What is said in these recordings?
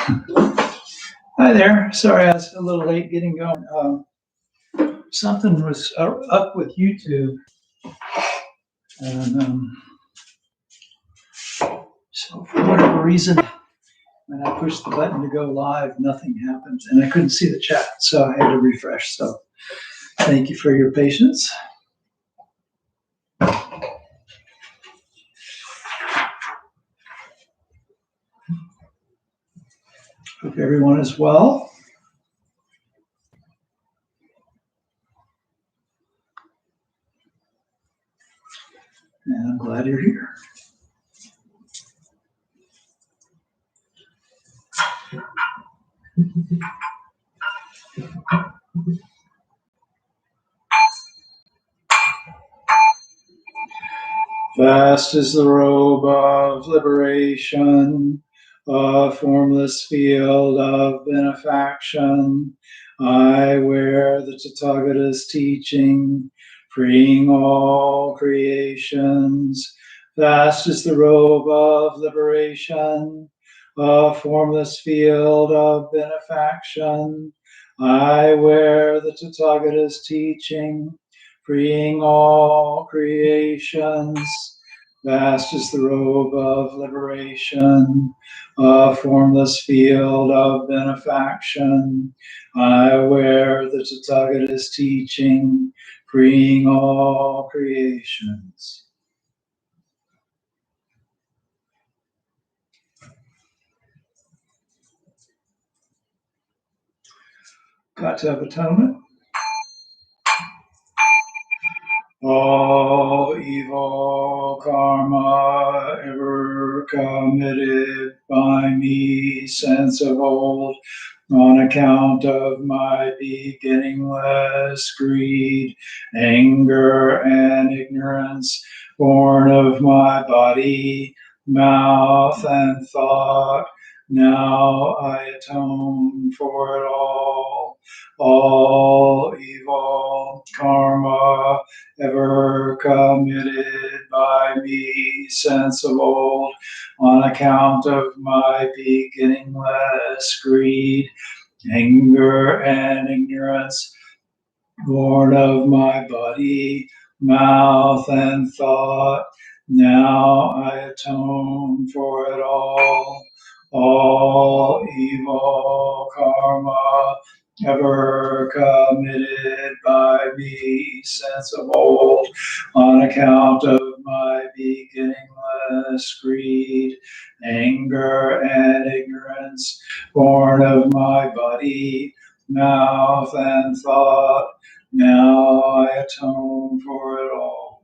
Hi there. Sorry I was a little late getting going. Something was up with YouTube, and so for whatever reason, when I pushed the button to go live, nothing happened, and I couldn't see the chat, so I had to refresh. So thank you for your patience. Hope everyone is well. And I'm glad you're here. Vast is the robe of liberation, a formless field of benefaction. I wear the Tathagata's teaching, freeing all creations. Vast is the robe of liberation, a formless field of benefaction. I wear the Tathagata's teaching, freeing all creations. Vast is the robe of liberation, a formless field of benefaction. I wear the Tathagata's teaching, freeing all creations. Got to have atonement. All evil karma ever committed by me since of old, on account of my beginningless greed, anger, and ignorance, born of my body, mouth, and thought, now I atone for it all. All evil karma ever committed by me since of old, on account of my beginningless greed, anger, and ignorance, born of my body, mouth, and thought, now I atone for it all. All evil karma ever committed by me since of old, on account of my beginningless greed, anger, and ignorance, born of my body, mouth, and thought, now I atone for it all.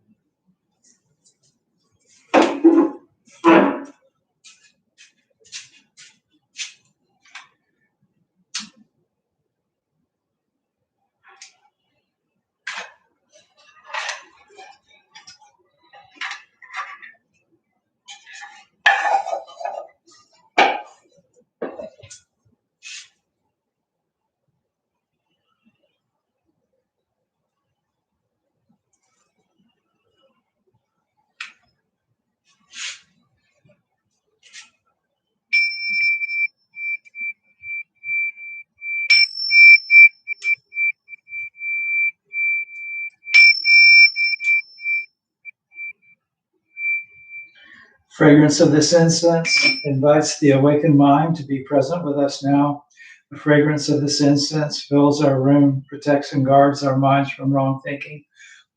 Fragrance of this incense invites the awakened mind to be present with us now. The fragrance of this incense fills our room, protects and guards our minds from wrong thinking.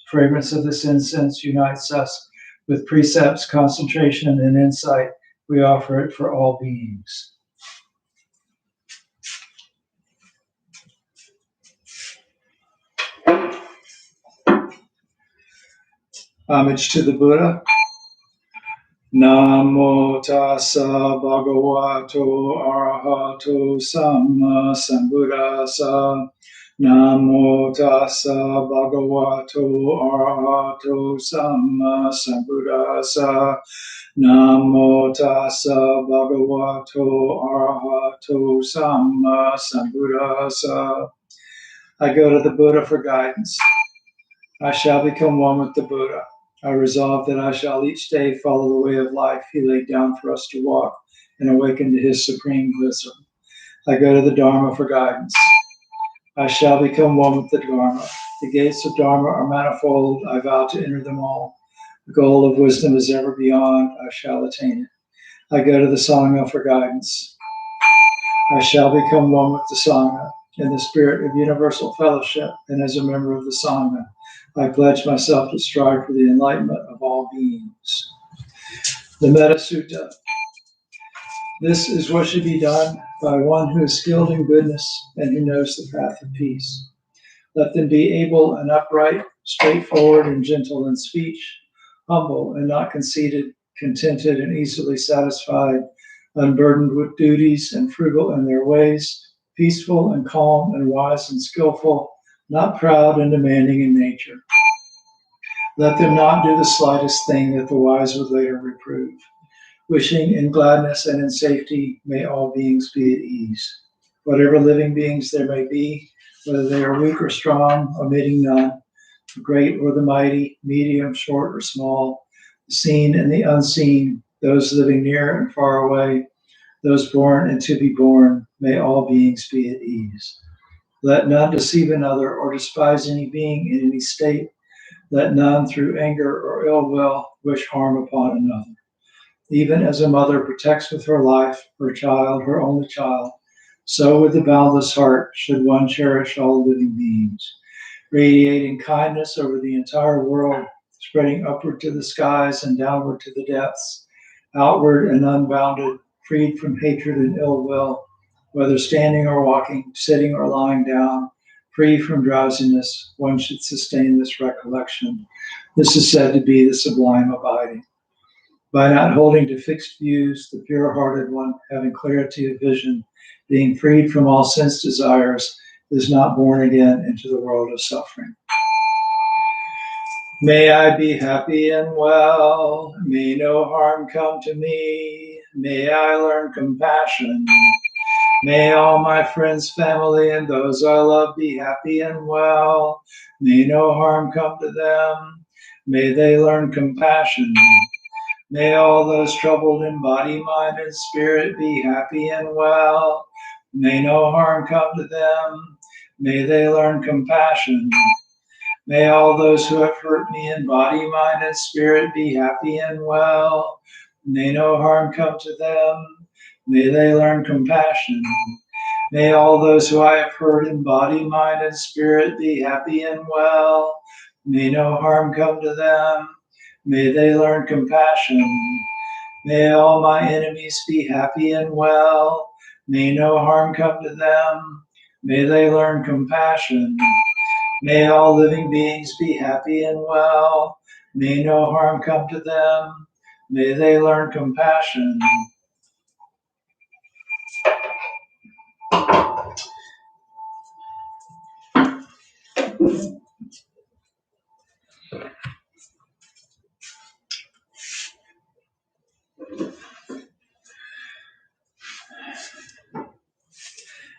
The fragrance of this incense unites us with precepts, concentration, and insight. We offer it for all beings. Homage to the Buddha. Namo tassa bhagavato arahato samma sambuddhassa. Namo tassa bhagavato arahato samma sambuddhassa. Namo tassa bhagavato arahato samma sambuddhassa. I go to the Buddha for guidance. I shall become one with the Buddha. I resolve that I shall each day follow the way of life he laid down for us to walk and awaken to his supreme wisdom. I go to the Dharma for guidance. I shall become one with the Dharma. The gates of Dharma are manifold. I vow to enter them all. The goal of wisdom is ever beyond. I shall attain it. I go to the Sangha for guidance. I shall become one with the Sangha in the spirit of universal fellowship, and as a member of the Sangha, I pledge myself to strive for the enlightenment of all beings. The Metta Sutta. This is what should be done by one who is skilled in goodness and who knows the path of peace. Let them be able and upright, straightforward and gentle in speech, humble and not conceited, contented and easily satisfied, unburdened with duties and frugal in their ways, peaceful and calm and wise and skillful, not proud and demanding in nature. Let them not do the slightest thing that the wise would later reprove. Wishing in gladness and in safety, may all beings be at ease. Whatever living beings there may be, whether they are weak or strong, omitting none, the great or the mighty, medium, short or small, the seen and the unseen, those living near and far away, those born and to be born, may all beings be at ease. Let none deceive another or despise any being in any state. Let none through anger or ill will wish harm upon another. Even as a mother protects with her life her child, her only child, so with a boundless heart should one cherish all living beings, radiating kindness over the entire world, spreading upward to the skies and downward to the depths, outward and unbounded, freed from hatred and ill will, whether standing or walking, sitting or lying down, free from drowsiness, one should sustain this recollection. This is said to be the sublime abiding. By not holding to fixed views, the pure-hearted one, having clarity of vision, being freed from all sense desires, is not born again into the world of suffering. May I be happy and well. May no harm come to me. May I learn compassion. May all my friends, family, and those I love be happy and well. May no harm come to them. May they learn compassion. May all those troubled in body, mind, and spirit be happy and well. May no harm come to them. May they learn compassion. May all those who have hurt me in body, mind, and spirit be happy and well. May no harm come to them. May they learn compassion. May all those who I have hurt in body, mind, and spirit be happy and well. May no harm come to them. May they learn compassion. May all my enemies be happy and well. May no harm come to them. May they learn compassion. May all living beings be happy and well. May no harm come to them. May they learn compassion.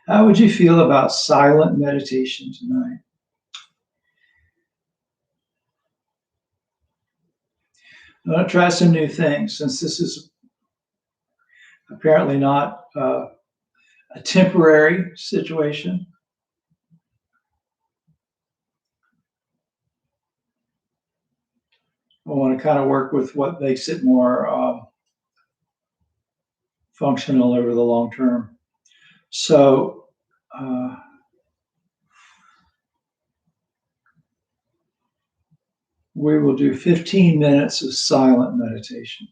How would you feel about silent meditation tonight? I'm going to try some new things since this is apparently not a temporary situation. I want to kind of work with what makes it more functional over the long term. So we will do 15 minutes of silent meditation.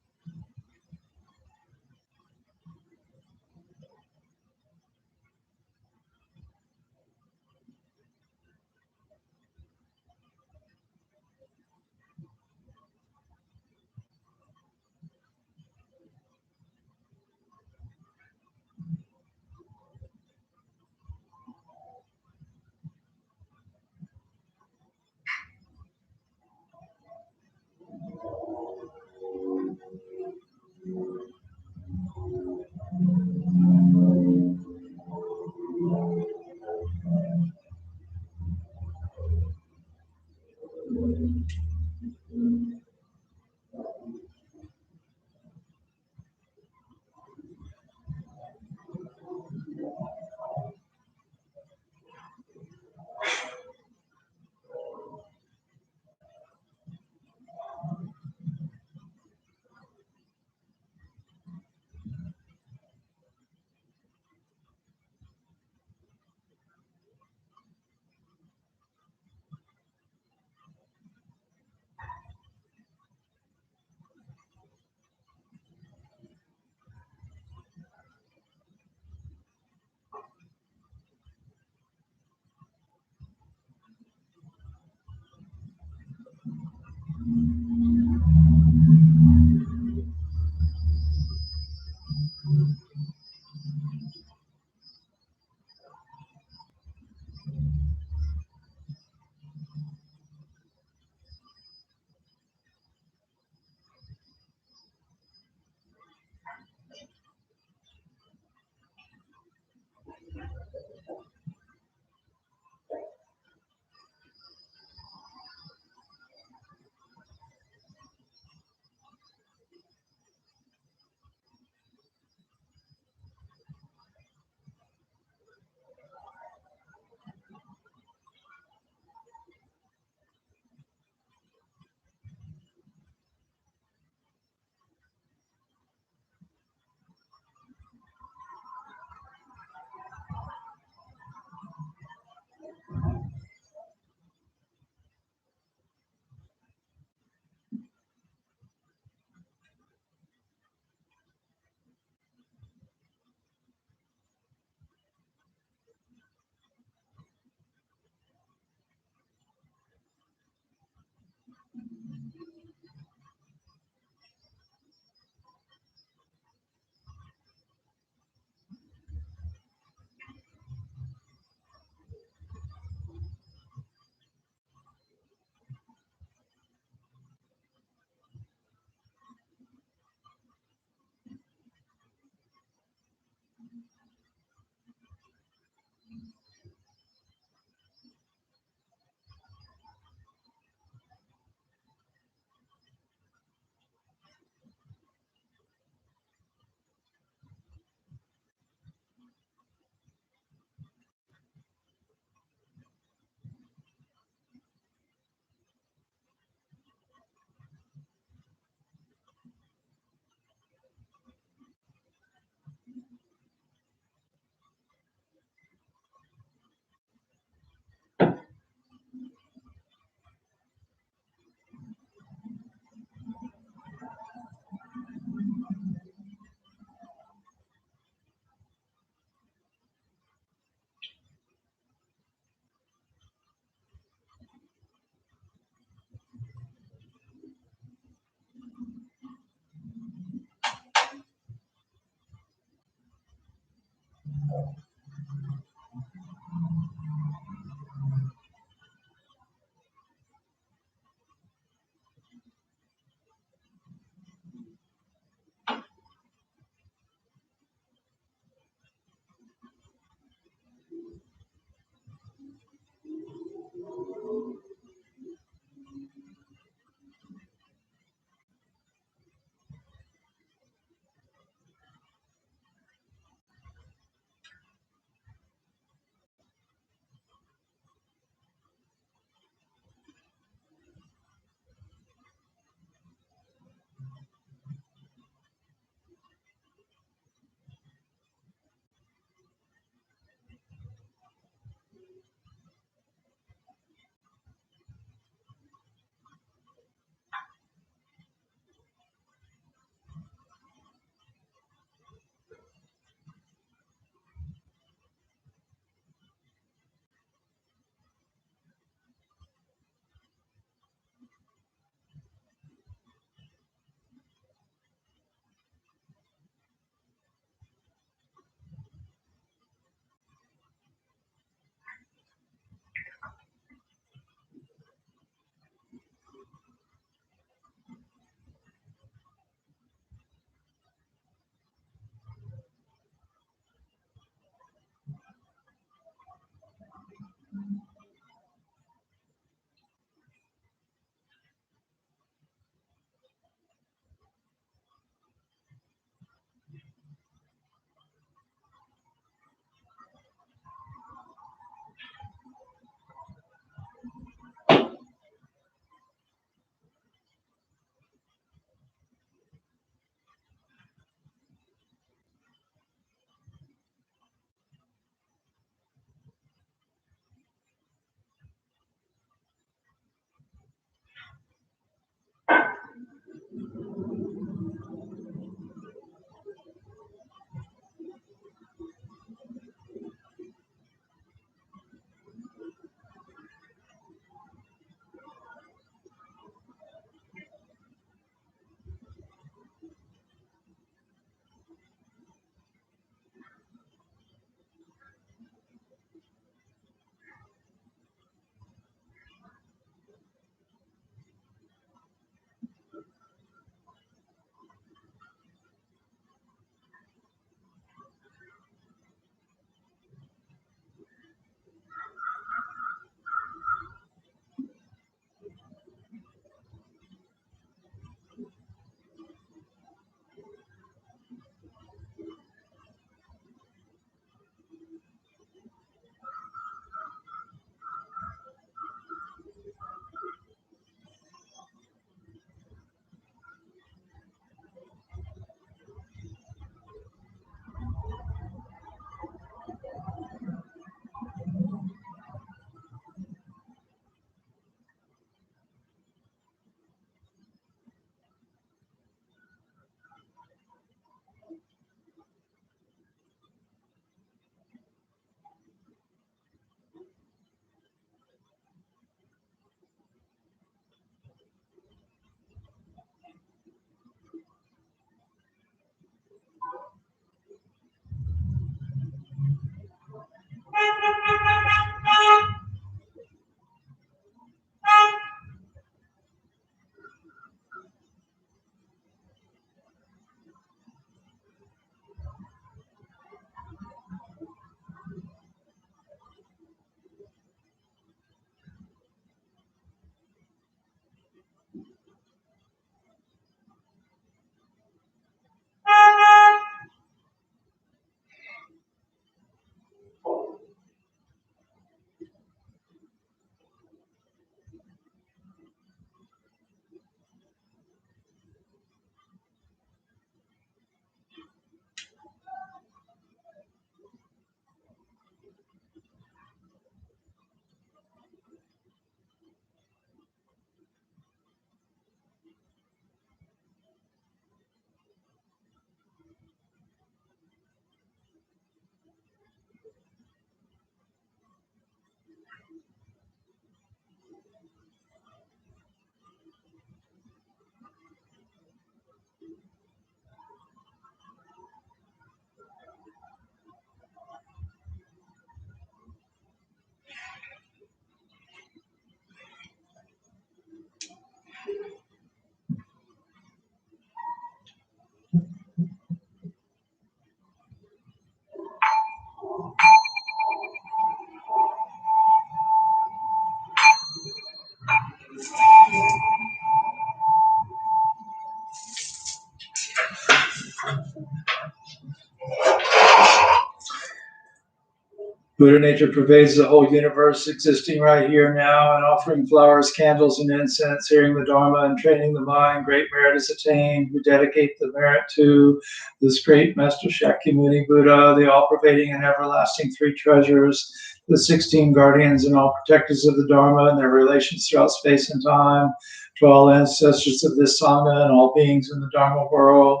Buddha nature pervades the whole universe, existing right here now, and offering flowers, candles, and incense, hearing the Dharma and training the mind. Great merit is attained. We dedicate the merit to this great Master Shakyamuni Buddha, the all-pervading and everlasting three treasures, the 16 guardians and all protectors of the Dharma and their relations throughout space and time, to all ancestors of this Sangha and all beings in the Dharma world.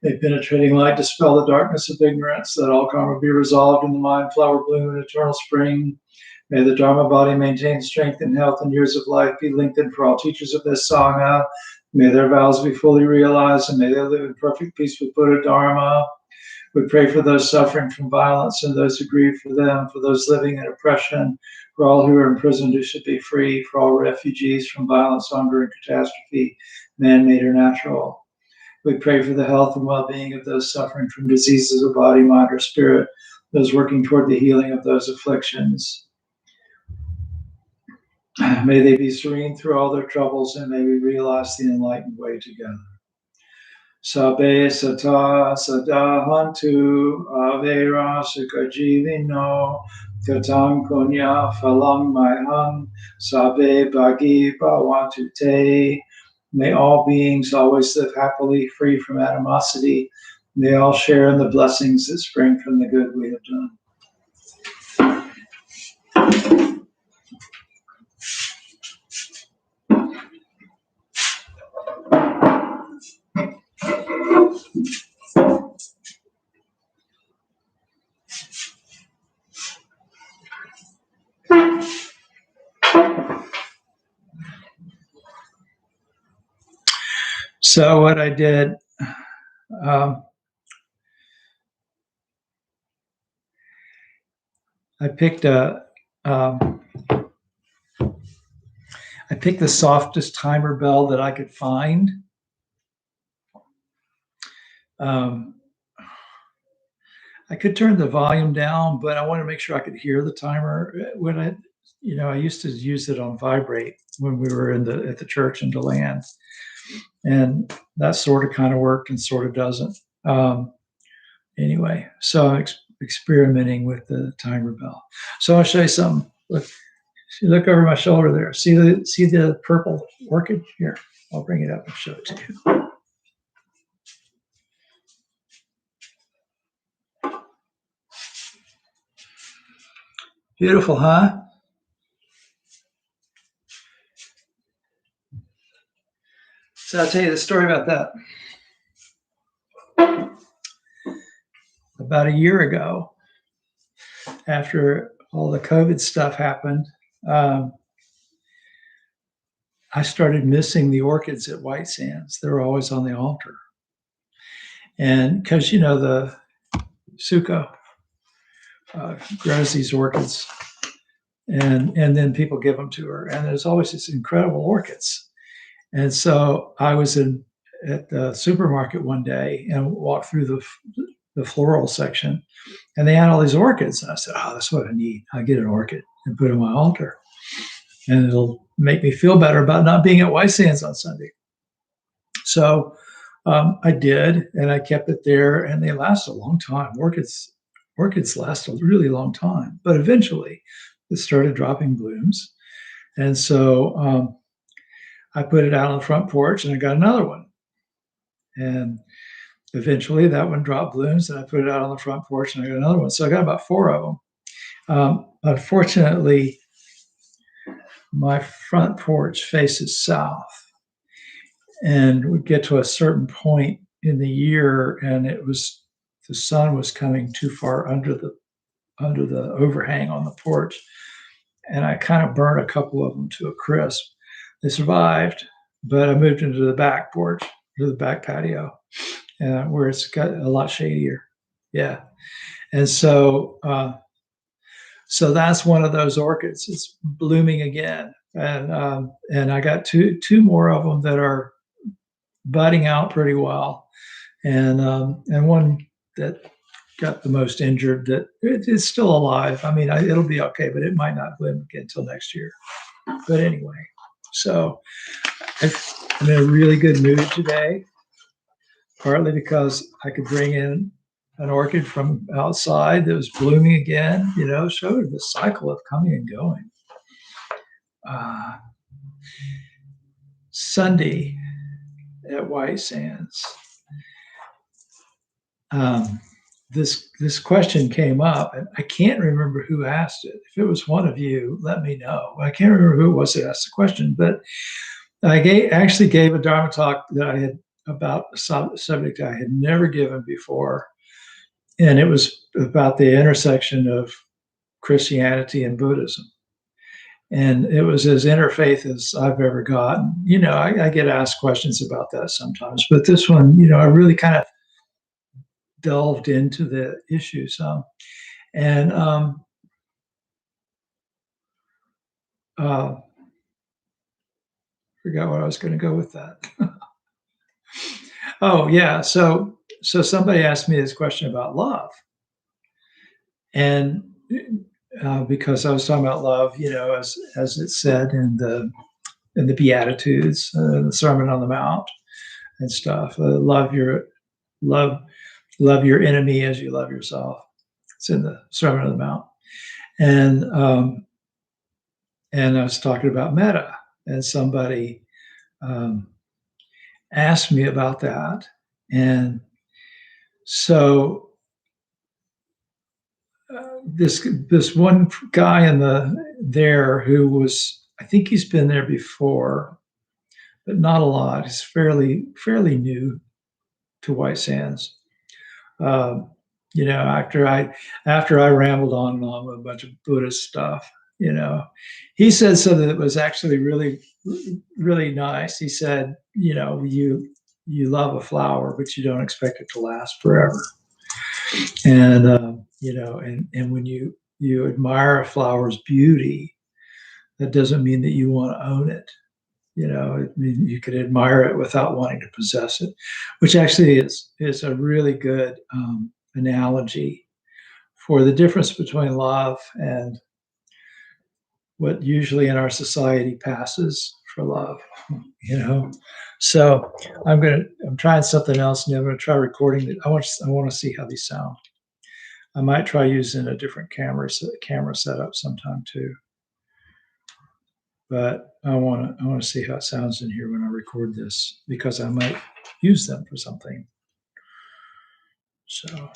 May penetrating light dispel the darkness of ignorance, that all karma be resolved in the mind, flower bloom, and eternal spring. May the Dharma body maintain strength and health, and years of life be lengthened for all teachers of this Sangha. May their vows be fully realized, and may they live in perfect peace with Buddha Dharma. We pray for those suffering from violence and those who grieve for them, for those living in oppression, for all who are imprisoned who should be free, for all refugees from violence, hunger, and catastrophe, man-made or natural. We pray for the health and well-being of those suffering from diseases of body, mind, or spirit, those working toward the healing of those afflictions. May they be serene through all their troubles, and may we realize the enlightened way together. Sabe sata sadahantu avera sukajivino katam punya phalang mayam sabe bhagi bhavantu te. May all beings always live happily, free from animosity. May all share in the blessings that spring from the good we have done. So what I did, I picked the softest timer bell that I could find. I could turn the volume down, but I wanted to make sure I could hear the timer. When I used to use it on vibrate when we were at the church in DeLand, and that sort of kind of worked and sort of doesn't. Anyway, so I'm experimenting with the timer bell. So I'll show you something. Look over my shoulder there. See the purple orchid? Here, I'll bring it up and show it to you. Beautiful, huh? So I'll tell you the story about that. About a year ago, after all the COVID stuff happened, I started missing the orchids at White Sands. They were always on the altar. And because, the Suko grows these orchids, and then people give them to her. And there's always these incredible orchids. And so I was at the supermarket one day and walked through the floral section, and they had all these orchids. And I said, oh, that's what I need. I get an orchid and put it on my altar, and it'll make me feel better about not being at White Sands on Sunday. So I did, and I kept it there, and they last a long time. Orchids last a really long time, but eventually it started dropping blooms. And so I put it out on the front porch, and I got another one. And eventually that one dropped blooms, and I put it out on the front porch, and I got another one. So I got about 4 of them. Unfortunately, my front porch faces south, and we get to a certain point in the year, and the sun was coming too far under the overhang on the porch, and I kind of burned a couple of them to a crisp. They survived, but I moved into the back porch, to the back patio, where it's got a lot shadier. Yeah, and so that's one of those orchids. It's blooming again, and I got two more of them that are budding out pretty well, and one that got the most injured that it's still alive. I mean, it'll be okay, but it might not bloom again until next year. But anyway, so I'm in a really good mood today, partly because I could bring in an orchid from outside that was blooming again, showed the cycle of coming and going. Sunday at White Sands, this question came up, and I can't remember who asked it. If it was one of you, let me know. I can't remember who it was that asked the question, but I actually gave a Dharma talk that I had about a subject I had never given before, and it was about the intersection of Christianity and Buddhism. And it was as interfaith as I've ever gotten. I get asked questions about that sometimes, but this one, I really kind of delved into the issue some. And forgot what I was going to go with that. Oh, yeah. So somebody asked me this question about love. And because I was talking about love, as it said in the Beatitudes, the Sermon on the Mount and stuff. Love your enemy as you love yourself. It's in the Sermon on the Mount. And I was talking about metta, and somebody asked me about that. And so this one guy there who was, I think he's been there before, but not a lot. He's fairly new to White Sands. After I rambled on and on with a bunch of Buddhist stuff, he said something that was actually really, really nice. He said, you love a flower, but you don't expect it to last forever. And and when you admire a flower's beauty, that doesn't mean that you want to own it. You could admire it without wanting to possess it, which actually is a really good analogy for the difference between love and what usually in our society passes for love. So I'm trying something else, and I'm going to try recording it. I want to see how these sound. I might try using a different camera setup sometime too. But I want to see how it sounds in here when I record this, because I might use them for something. So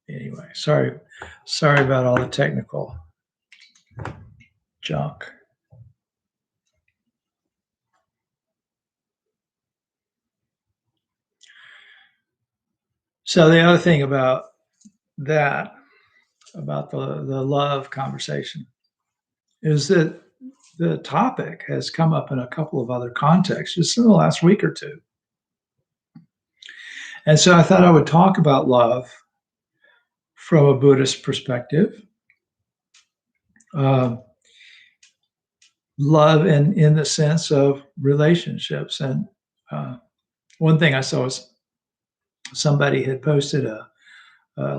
anyway, sorry about all the technical junk. So the other thing about the love conversation is that the topic has come up in a couple of other contexts just in the last week or two. And so I thought I would talk about love from a Buddhist perspective. Love in the sense of relationships. And one thing I saw was somebody had posted a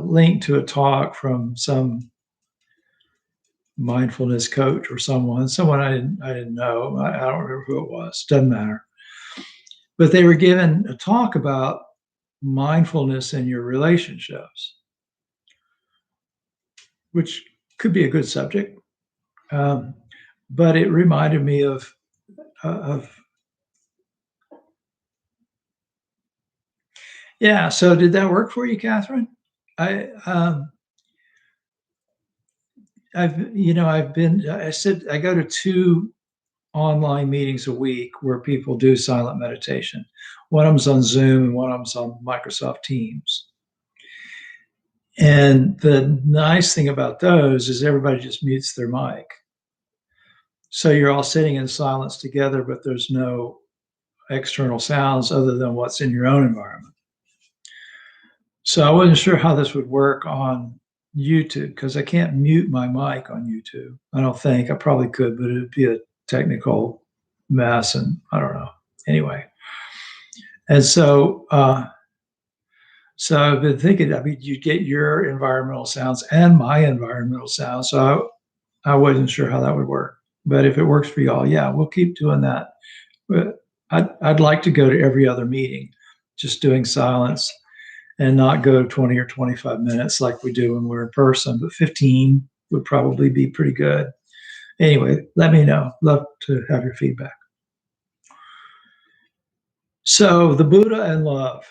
link to a talk from some mindfulness coach or someone I didn't know. I don't remember who it was. Doesn't matter. But they were given a talk about mindfulness in your relationships, which could be a good subject. But it reminded me of yeah. So did that work for you, Catherine? I said I go to 2 online meetings a week where people do silent meditation. One of them's on Zoom and one of them's on Microsoft Teams. And the nice thing about those is everybody just mutes their mic. So you're all sitting in silence together, but there's no external sounds other than what's in your own environment. So I wasn't sure how this would work on YouTube because I can't mute my mic on YouTube. I don't think. I probably could, but it'd be a technical mess, and I don't know. Anyway, and so I've been thinking. I mean, you get your environmental sounds and my environmental sounds. So I wasn't sure how that would work. But if it works for y'all, yeah, we'll keep doing that. But I'd like to go to every other meeting, just doing silence and not go 20 or 25 minutes like we do when we're in person, but 15 would probably be pretty good. Anyway, let me know. Love to have your feedback. So the Buddha and love.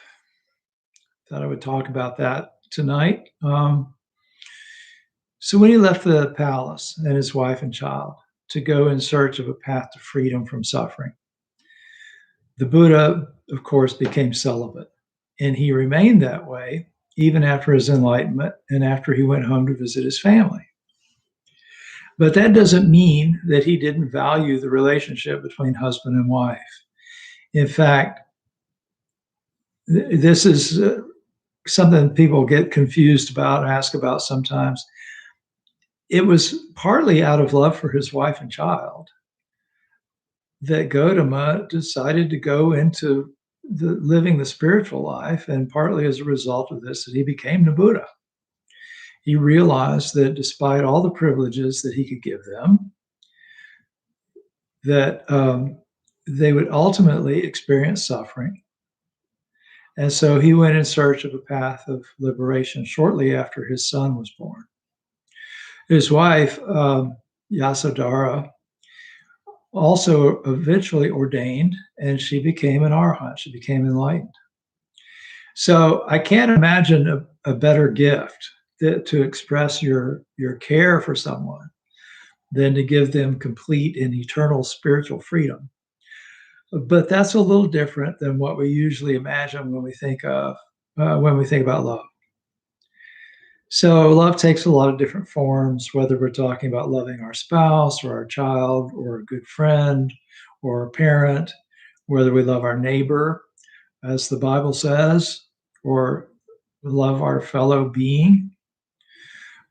Thought I would talk about that tonight. So when he left the palace and his wife and child to go in search of a path to freedom from suffering, the Buddha, of course, became celibate. And he remained that way even after his enlightenment and after he went home to visit his family. But that doesn't mean that he didn't value the relationship between husband and wife. In fact, this is something people get confused about, ask about sometimes. It was partly out of love for his wife and child that Gautama decided to go into living the spiritual life, and partly as a result of this, that he became the Buddha. He realized that despite all the privileges that he could give them, that they would ultimately experience suffering. And so he went in search of a path of liberation shortly after his son was born. His wife, Yasodhara, also eventually ordained, and she became an arhat. She became enlightened. So I can't imagine a better gift to express your care for someone than to give them complete and eternal spiritual freedom. But that's a little different than what we usually imagine when we think about love. So love takes a lot of different forms, whether we're talking about loving our spouse or our child or a good friend or a parent, whether we love our neighbor, as the Bible says, or love our fellow being.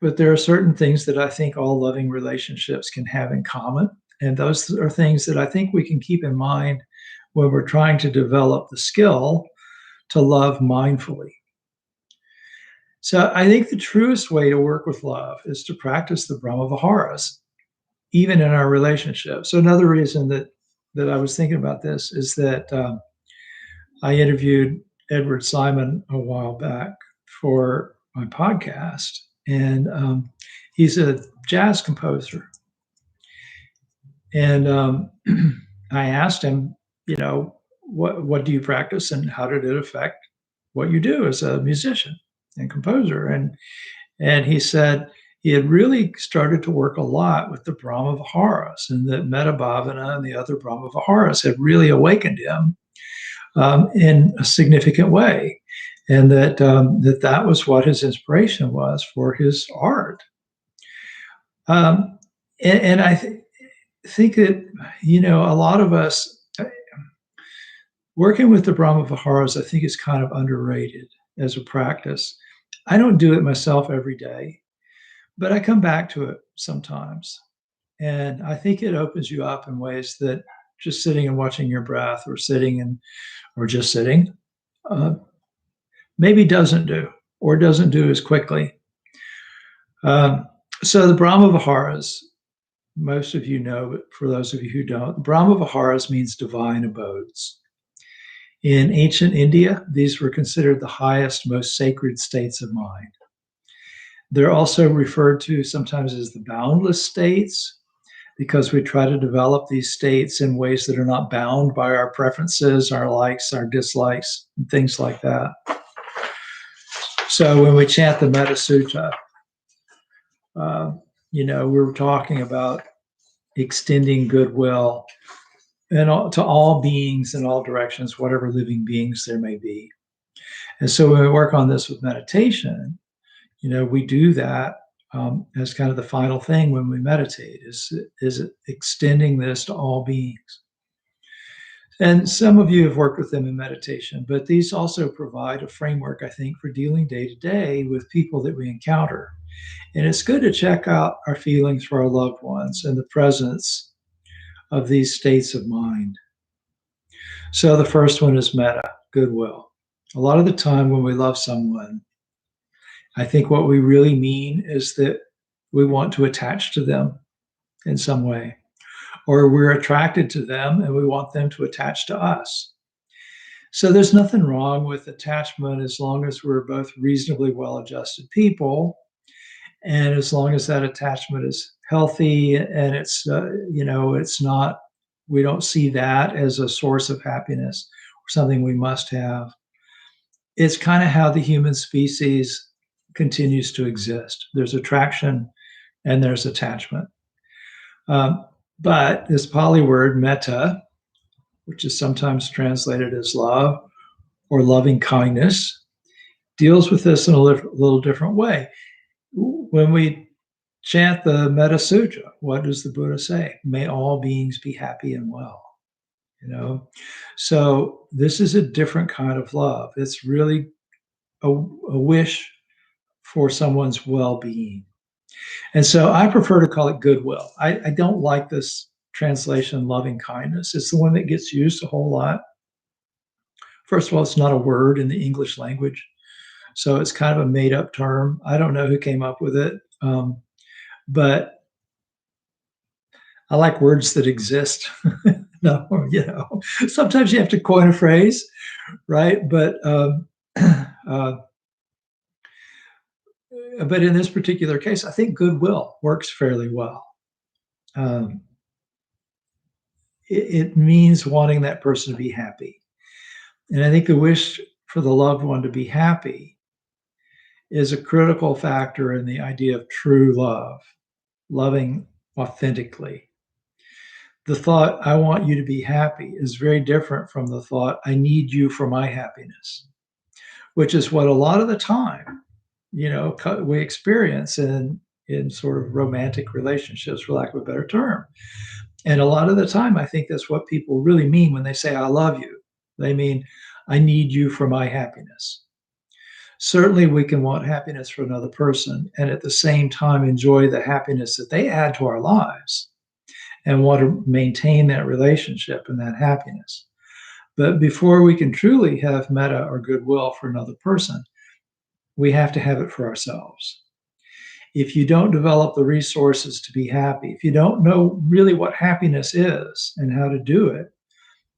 But there are certain things that I think all loving relationships can have in common. And those are things that I think we can keep in mind when we're trying to develop the skill to love mindfully. So I think the truest way to work with love is to practice the Brahma Viharas, even in our relationship. So another reason that I was thinking about this is that I interviewed Edward Simon a while back for my podcast, and he's a jazz composer. And I asked him, what do you practice and how did it affect what you do as a musician and composer? And he said he had really started to work a lot with the Brahma Viharas, and that Metta Bhavana and the other Brahma Viharas had really awakened him in a significant way, and that was what his inspiration was for his art. And I think that a lot of us working with the Brahma Viharas, I think, is kind of underrated as a practice. I don't do it myself every day, but I come back to it sometimes, and I think it opens you up in ways that just sitting and watching your breath, or just sitting, maybe doesn't do as quickly. So the Brahma Viharas, most of you know, but for those of you who don't, Brahma Viharas means divine abodes. In ancient India, these were considered the highest, most sacred states of mind. They're also referred to sometimes as the boundless states, because we try to develop these states in ways that are not bound by our preferences, our likes, our dislikes, and things like that. So when we chant the Metta Sutta, we're talking about extending goodwill to all beings in all directions, whatever living beings there may be. And so when we work on this with meditation, We do that as kind of the final thing when we meditate, is extending this to all beings. And some of you have worked with them in meditation, but these also provide a framework, I think, for dealing day to day with people that we encounter. And it's good to check out our feelings for our loved ones in the presence of these states of mind. So the first one is metta, goodwill. A lot of the time when we love someone, I think what we really mean is that we want to attach to them in some way, or we're attracted to them and we want them to attach to us. So there's nothing wrong with attachment as long as we're both reasonably well-adjusted people, and as long as that attachment is healthy and it's not, we don't see that as a source of happiness or something we must have. It's kind of how the human species continues to exist. There's attraction and there's attachment. But this Pali word, metta, which is sometimes translated as love or loving kindness, deals with this in a little different way. When we chant the Metta Sutra, what does the Buddha say? May all beings be happy and well. So this is a different kind of love. It's really a wish for someone's well-being. And so I prefer to call it goodwill. I don't like this translation, loving kindness. It's the one that gets used a whole lot. First of all, it's not a word in the English language, so it's kind of a made-up term. I don't know who came up with it, but I like words that exist. No, sometimes you have to coin a phrase, right? But but in this particular case, I think goodwill works fairly well. It means wanting that person to be happy. And I think the wish for the loved one to be happy is a critical factor in the idea of true love, loving authentically. The thought, I want you to be happy, is very different from the thought, I need you for my happiness, which is what a lot of the time, we experience in sort of romantic relationships, for lack of a better term. And a lot of the time, I think that's what people really mean when they say, I love you. They mean, I need you for my happiness. Certainly, we can want happiness for another person and at the same time enjoy the happiness that they add to our lives and want to maintain that relationship and that happiness. But before we can truly have metta or goodwill for another person, we have to have it for ourselves. If you don't develop the resources to be happy, if you don't know really what happiness is and how to do it,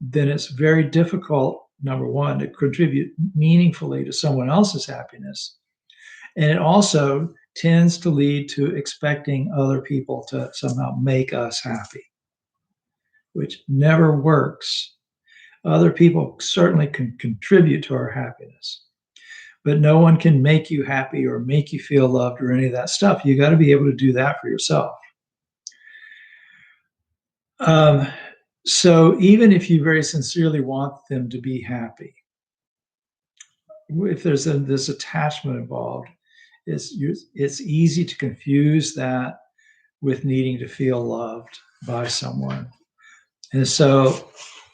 then it's very difficult, number one, to contribute meaningfully to someone else's happiness. And it also tends to lead to expecting other people to somehow make us happy, which never works. Other people certainly can contribute to our happiness, but no one can make you happy or make you feel loved or any of that stuff. You got to be able to do that for yourself. So even if you very sincerely want them to be happy, if there's this attachment involved, it's easy to confuse that with needing to feel loved by someone. And so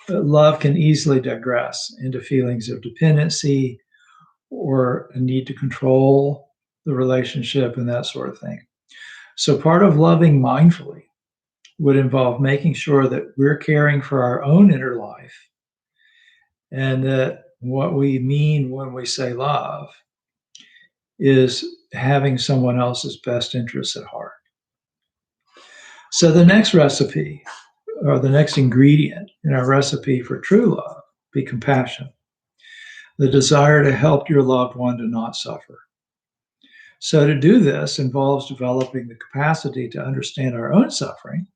love can easily digress into feelings of dependency or a need to control the relationship and that sort of thing. So part of loving mindfully would involve making sure that we're caring for our own inner life and that what we mean when we say love is having someone else's best interests at heart. So the next recipe, or the next ingredient in our recipe for true love, be compassion, the desire to help your loved one to not suffer. So to do this involves developing the capacity to understand our own suffering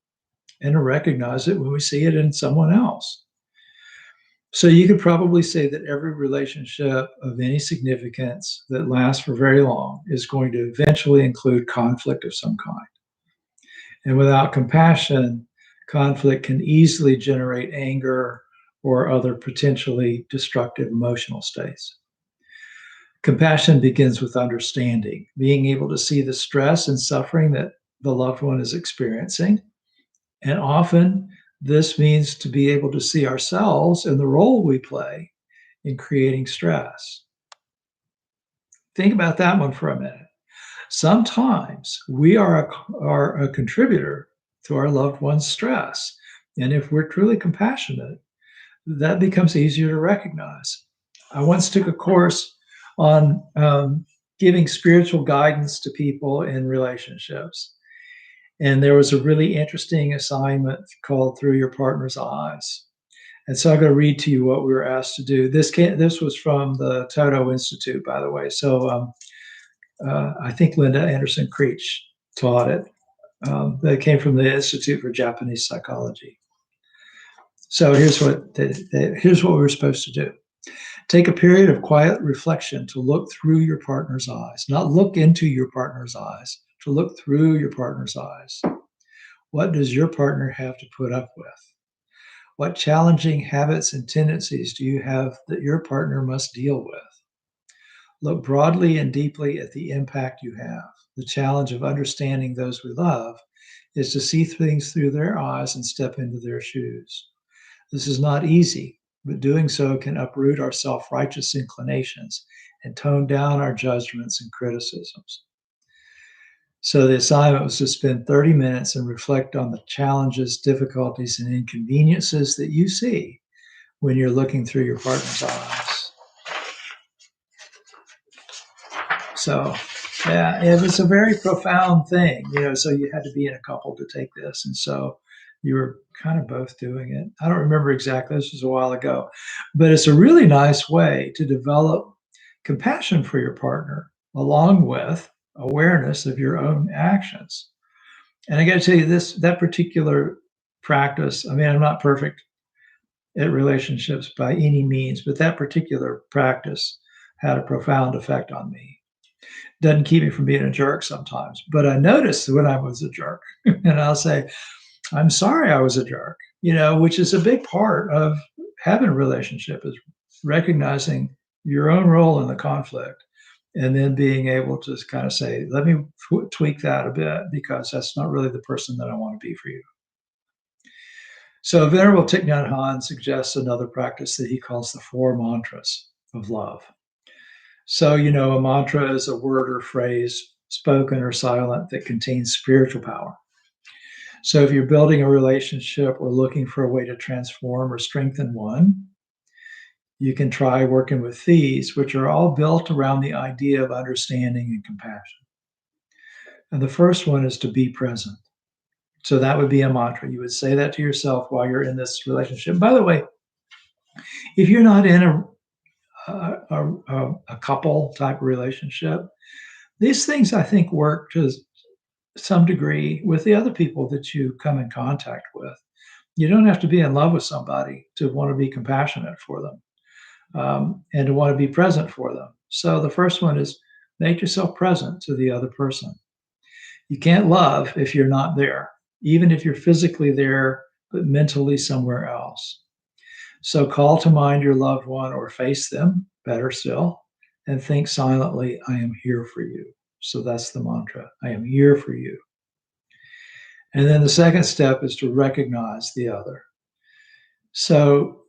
and to recognize it when we see it in someone else. So you could probably say that every relationship of any significance that lasts for very long is going to eventually include conflict of some kind. And without compassion, conflict can easily generate anger or other potentially destructive emotional states. Compassion begins with understanding, being able to see the stress and suffering that the loved one is experiencing. And often this means to be able to see ourselves and the role we play in creating stress. Think about that one for a minute. Sometimes we are a contributor to our loved one's stress. And if we're truly compassionate, that becomes easier to recognize. I once took a course on giving spiritual guidance to people in relationships. And there was a really interesting assignment called Through Your Partner's Eyes. And so I'm going to read to you what we were asked to do. This was from the Toto Institute, by the way. So I think Linda Anderson Creech taught it. That came from the Institute for Japanese Psychology. So here's what we were supposed to do. Take a period of quiet reflection to look through your partner's eyes, not look into your partner's eyes, to look through your partner's eyes. What does your partner have to put up with? What challenging habits and tendencies do you have that your partner must deal with? Look broadly and deeply at the impact you have. The challenge of understanding those we love is to see things through their eyes and step into their shoes. This is not easy, but doing so can uproot our self-righteous inclinations and tone down our judgments and criticisms. So the assignment was to spend 30 minutes and reflect on the challenges, difficulties, and inconveniences that you see when you're looking through your partner's eyes. So, yeah, it was a very profound thing, so you had to be in a couple to take this. And so you were kind of both doing it. I don't remember exactly, this was a while ago, but it's a really nice way to develop compassion for your partner along with awareness of your own actions. And I got to tell you that particular practice, I mean, I'm not perfect at relationships by any means, but that particular practice had a profound effect on me. Doesn't keep me from being a jerk sometimes, but I noticed when I was a jerk, and I'll say, I'm sorry I was a jerk, which is a big part of having a relationship, is recognizing your own role in the conflict and then being able to kind of say, let me tweak that a bit because that's not really the person that I want to be for you. So Venerable Thich Nhat Hanh suggests another practice that he calls the 4 mantras of love. So, a mantra is a word or phrase, spoken or silent, that contains spiritual power. So if you're building a relationship or looking for a way to transform or strengthen one, you can try working with these, which are all built around the idea of understanding and compassion. And the first one is to be present. So that would be a mantra. You would say that to yourself while you're in this relationship. By the way, if you're not in a couple type of relationship, these things I think work to some degree with the other people that you come in contact with. You don't have to be in love with somebody to want to be compassionate for them, and to want to be present for them. So the first one is make yourself present to the other person. You can't love if you're not there, even if you're physically there, but mentally somewhere else. So call to mind your loved one or face them, better still, and think silently, I am here for you. So that's the mantra. I am here for you. And then the second step is to recognize the other. So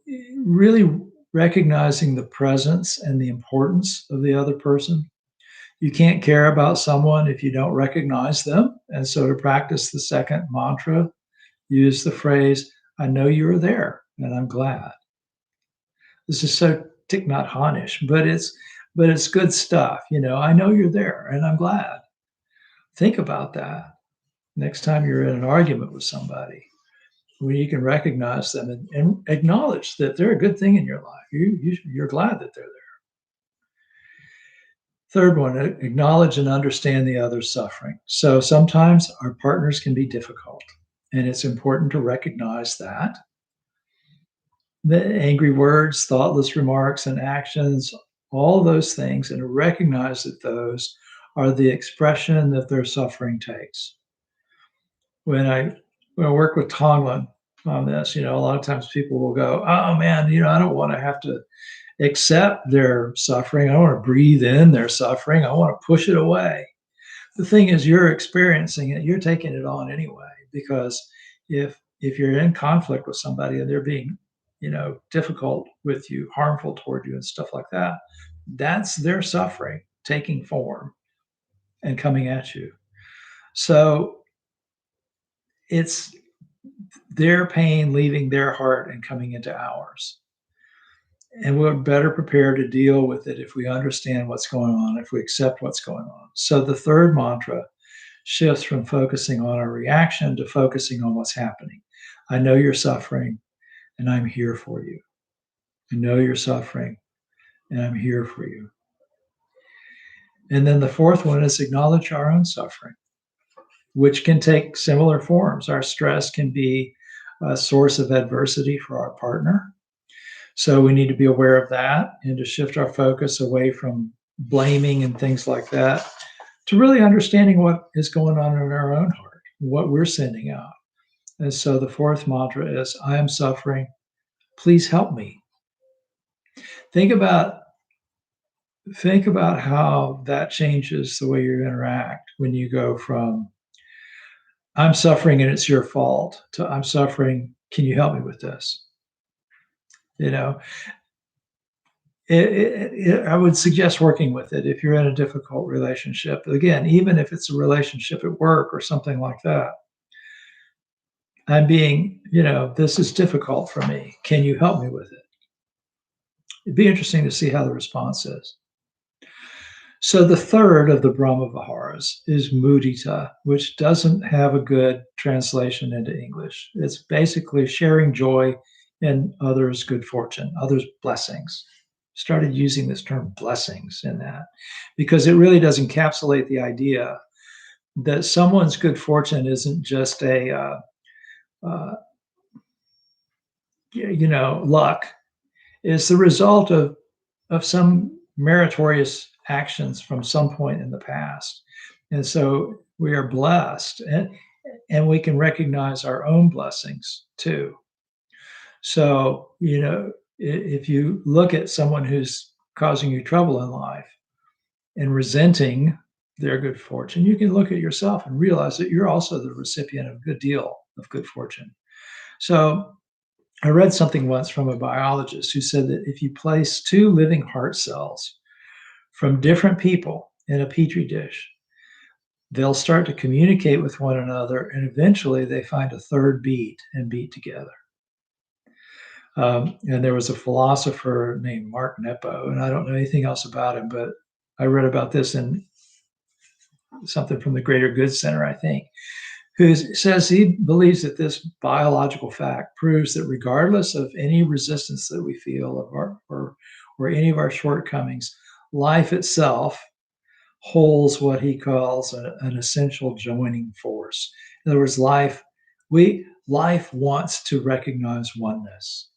really recognizing the presence and the importance of the other person. You can't care about someone if you don't recognize them. And so to practice the second mantra, use the phrase, I know you're there and I'm glad. This is so Thich Nhat Hanh-ish, but it's good stuff. I know you're there and I'm glad. Think about that next time you're in an argument with somebody, when you can recognize them and acknowledge that they're a good thing in your life. You're glad that they're there. Third one, acknowledge and understand the other's suffering. So sometimes our partners can be difficult, and it's important to recognize that. The angry words, thoughtless remarks, and actions, all those things, and to recognize that those are the expression that their suffering takes. When I work with Tonglen on this, a lot of times people will go, oh man, I don't want to have to accept their suffering. I don't want to breathe in their suffering. I want to push it away. The thing is, you're experiencing it. You're taking it on anyway, because if you're in conflict with somebody and they're being, difficult with you, harmful toward you, and stuff like that, that's their suffering taking form and coming at you. So it's their pain leaving their heart and coming into ours. And we're better prepared to deal with it if we understand what's going on, if we accept what's going on. So the third mantra shifts from focusing on our reaction to focusing on what's happening. I know you're suffering and I'm here for you. I know you're suffering and I'm here for you. And then the fourth one is acknowledge our own suffering, which can take similar forms. Our stress can be a source of adversity for our partner. So we need to be aware of that and to shift our focus away from blaming and things like that to really understanding what is going on in our own heart, what we're sending out. And so the fourth mantra is, I am suffering. Please help me. Think about how that changes the way you interact when you go from I'm suffering and it's your fault to I'm suffering. Can you help me with this? You know, I would suggest working with it if you're in a difficult relationship. Again, even if it's a relationship at work or something like that. I'm being, this is difficult for me. Can you help me with it? It'd be interesting to see how the response is. So the third of the Brahma Viharas is mudita, which doesn't have a good translation into English. It's basically sharing joy in others' good fortune, others' blessings. Started using this term blessings in that because it really does encapsulate the idea that someone's good fortune isn't just a luck. It's the result of some meritorious actions from some point in the past. And so we are blessed and we can recognize our own blessings too. So, if you look at someone who's causing you trouble in life and resenting their good fortune, you can look at yourself and realize that you're also the recipient of a good deal of good fortune. So I read something once from a biologist who said that if you place two living heart cells from different people in a petri dish, they'll start to communicate with one another, and eventually they find a third beat and beat together. And there was a philosopher named Mark Nepo, and I don't know anything else about him, but I read about this in something from the Greater Good Center, I think, who says he believes that this biological fact proves that regardless of any resistance that we feel of or any of our shortcomings, life itself holds what he calls an essential joining force. In other words, life wants to recognize oneness.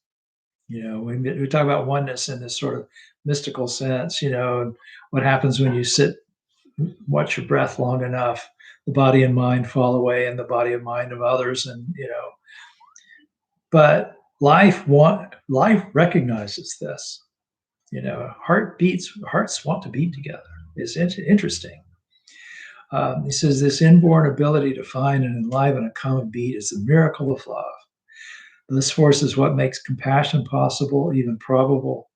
We talk about oneness in this sort of mystical sense, and what happens when you watch your breath long enough, the body and mind fall away in the body and mind of others. But life recognizes this, hearts want to beat together. It's interesting. He says this inborn ability to find and enliven a common beat is the miracle of love. This force is what makes compassion possible, even probable.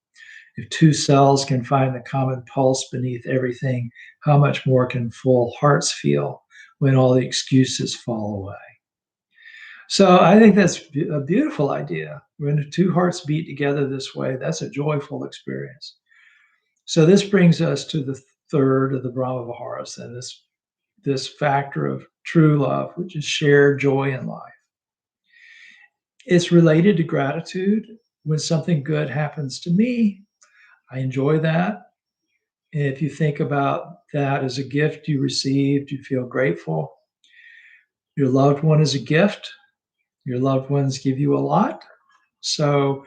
If two cells can find the common pulse beneath everything, how much more can full hearts feel when all the excuses fall away? So I think that's a beautiful idea. When two hearts beat together this way, that's a joyful experience. So this brings us to the third of the Brahma Viharas, and this factor of true love, which is shared joy in life. It's related to gratitude. When something good happens to me, I enjoy that. And if you think about that as a gift you received, you feel grateful. Your loved one is a gift. Your loved ones give you a lot. So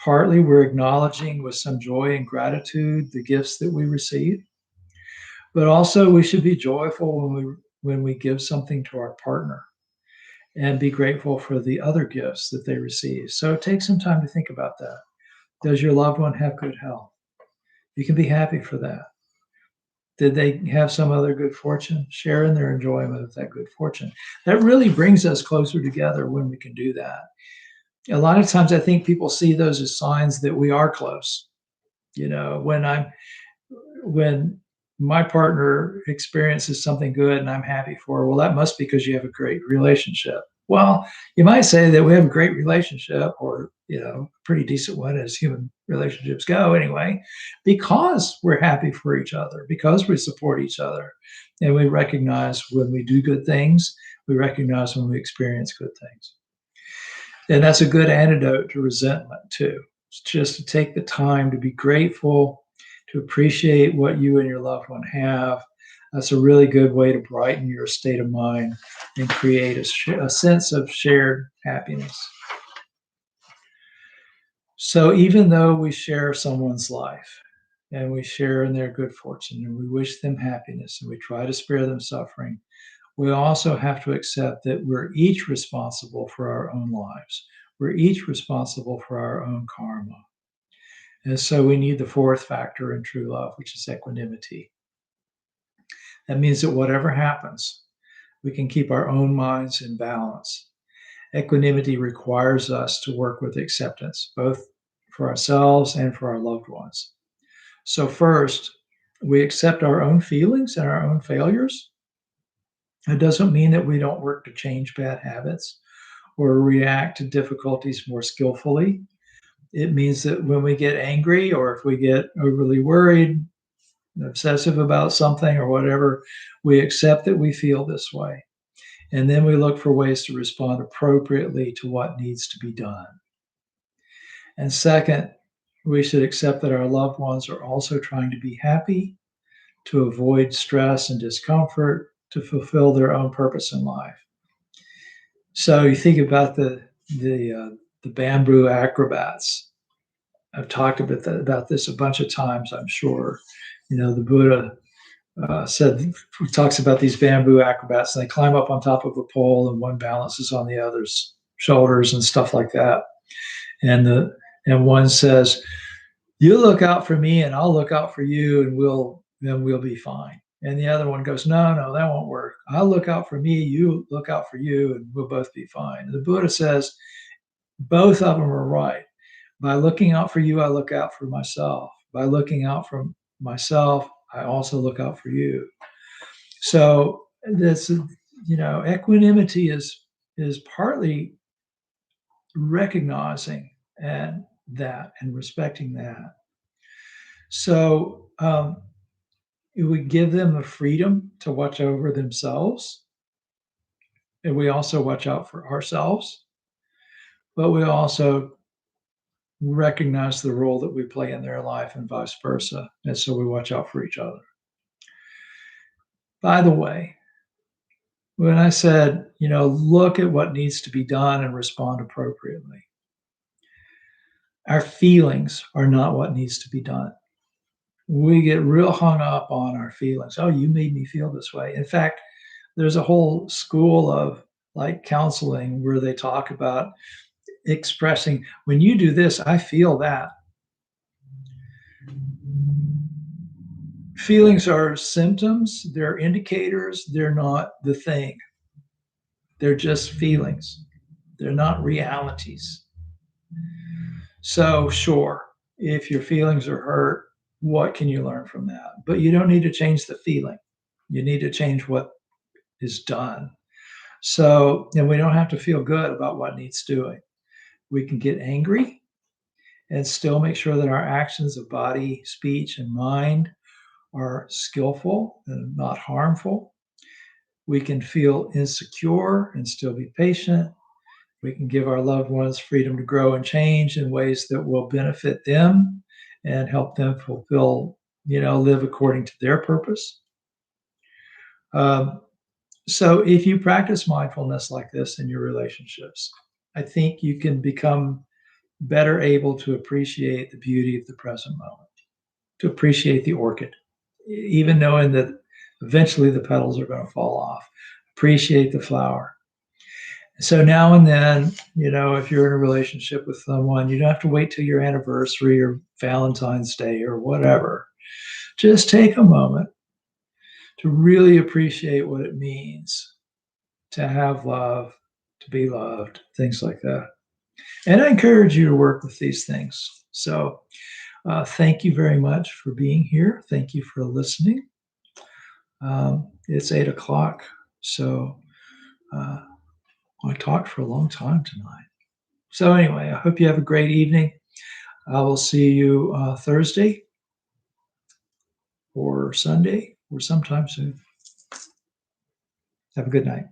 partly we're acknowledging with some joy and gratitude the gifts that we receive. But also we should be joyful when we give something to our partner and be grateful for the other gifts that they receive. So take some time to think about that. Does your loved one have good health? You can be happy for that. Did they have some other good fortune? Share in their enjoyment of that good fortune. That really brings us closer together when we can do that. A lot of times I think people see those as signs that we are close. When my partner experiences something good and I'm happy for her, well, that must be because you have a great relationship. Well, you might say that we have a great relationship, or a pretty decent one as human relationships go anyway, because we're happy for each other, because we support each other, and we recognize when we do good things, we recognize when we experience good things. And that's a good antidote to resentment too. It's just to take the time to be grateful, to appreciate what you and your loved one have. That's a really good way to brighten your state of mind and create a sense of shared happiness. So even though we share someone's life and we share in their good fortune and we wish them happiness and we try to spare them suffering, we also have to accept that we're each responsible for our own lives. We're each responsible for our own karma. And so we need the fourth factor in true love, which is equanimity. That means that whatever happens, we can keep our own minds in balance. Equanimity requires us to work with acceptance, both for ourselves and for our loved ones. So first, we accept our own feelings and our own failures. It doesn't mean that we don't work to change bad habits or react to difficulties more skillfully. It means that when we get angry or if we get overly worried, obsessive about something or whatever, we accept that we feel this way. And then we look for ways to respond appropriately to what needs to be done. And second, we should accept that our loved ones are also trying to be happy, to avoid stress and discomfort, to fulfill their own purpose in life. So you think about the bamboo acrobats. I've talked about this a bunch of times, I'm sure. The Buddha talks about these bamboo acrobats, and they climb up on top of a pole, and one balances on the other's shoulders and stuff like that. And one says, "You look out for me, and I'll look out for you, and we'll be fine." And the other one goes, "No, that won't work. I'll look out for me, you look out for you, and we'll both be fine." And the Buddha says, both of them are right. By looking out for you, I look out for myself. By looking out for myself, I also look out for you. So this, equanimity is partly recognizing that and respecting that. So we give them the freedom to watch over themselves, and we also watch out for ourselves, but we also recognize the role that we play in their life and vice versa. And so we watch out for each other. By the way, when I said, look at what needs to be done and respond appropriately, our feelings are not what needs to be done. We get real hung up on our feelings. Oh, you made me feel this way. In fact, there's a whole school of counseling where they talk about expressing, when you do this, I feel that. Feelings are symptoms, they're indicators, they're not the thing. They're just feelings. They're not realities. So sure, if your feelings are hurt, what can you learn from that? But you don't need to change the feeling. You need to change what is done. So, and we don't have to feel good about what needs doing. We can get angry and still make sure that our actions of body, speech, and mind are skillful and not harmful. We can feel insecure and still be patient. We can give our loved ones freedom to grow and change in ways that will benefit them and help them fulfill, live according to their purpose. So if you practice mindfulness like this in your relationships, I think you can become better able to appreciate the beauty of the present moment, to appreciate the orchid, even knowing that eventually the petals are going to fall off. Appreciate the flower. So now and then, if you're in a relationship with someone, you don't have to wait till your anniversary or Valentine's Day or whatever. Just take a moment to really appreciate what it means to have love, to be loved, things like that. And I encourage you to work with these things. So thank you very much for being here. Thank you for listening. It's 8 o'clock. So I talked for a long time tonight. So anyway, I hope you have a great evening. I will see you Thursday or Sunday or sometime soon. Have a good night.